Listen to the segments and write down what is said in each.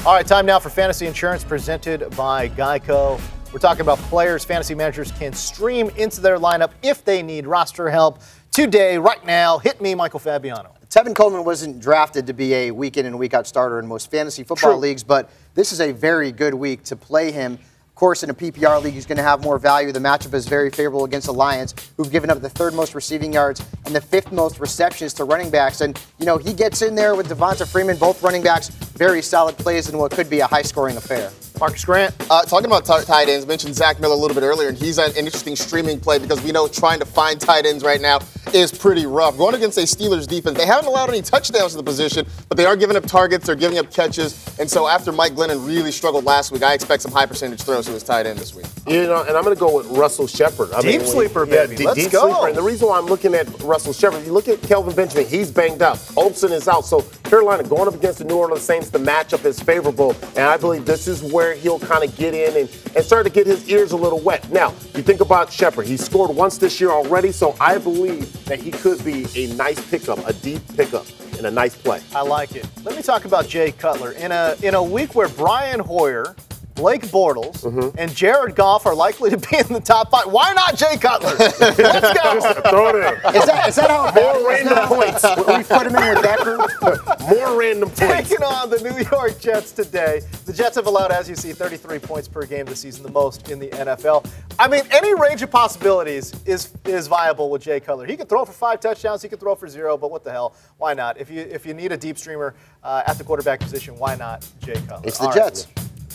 All right, time now for Fantasy Insurance presented by GEICO. We're talking about players fantasy managers can stream into their lineup if they need roster help today, right now. Hit me, Michael Fabiano. Tevin Coleman wasn't drafted to be a week in and week out starter in most fantasy football leagues, but this is a very good week to play him. Of course, in a PPR league, he's going to have more value. The matchup is very favorable against the Lions, who've given up the third most receiving yards and the fifth most receptions to running backs. And, you know, he gets in there with Devonta Freeman, both running backs, very solid plays in what could be a high-scoring affair. Marcus Grant. Talking about tight ends, mentioned Zach Miller a little bit earlier, and he's an interesting streaming play because we know trying to find tight ends right now is pretty rough. Going against a Steelers defense, they haven't allowed any touchdowns to the position, but they are giving up targets, they're giving up catches, and so after Mike Glennon really struggled last week, I expect some high percentage throws to his tight end this week. You know, and I'm going to go with Russell Shepard. Deep sleeper, baby. Let's deep go. Sleeper. And the reason why I'm looking at Russell Shepard, you look at Kelvin Benjamin, he's banged up. Olsen is out. So Carolina going up against the New Orleans Saints, the matchup is favorable. And I believe this is where he'll kind of get in and start to get his ears a little wet. Now, you think about Shepard. He's scored once this year already, so I believe that he could be a nice pickup, a deep pickup, and a nice play. I like it. Let me talk about Jay Cutler. In a week where Brian Hoyer, Blake Bortles, and Jared Goff are likely to be in the top 5. Why not Jay Cutler? Let's go. Throw it in. Is that how More random points. we put him in with that group? More random points. Taking on the New York Jets today. The Jets have allowed, as you see, 33 points per game this season, the most in the NFL. I mean, any range of possibilities is viable with Jay Cutler. He could throw for 5 touchdowns. He could throw for 0, but what the hell? Why not? If you need a deep streamer at the quarterback position, why not Jay Cutler? It's the Jets.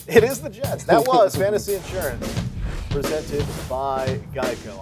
It is the Jets. That was Fantasy Insurance presented by GEICO.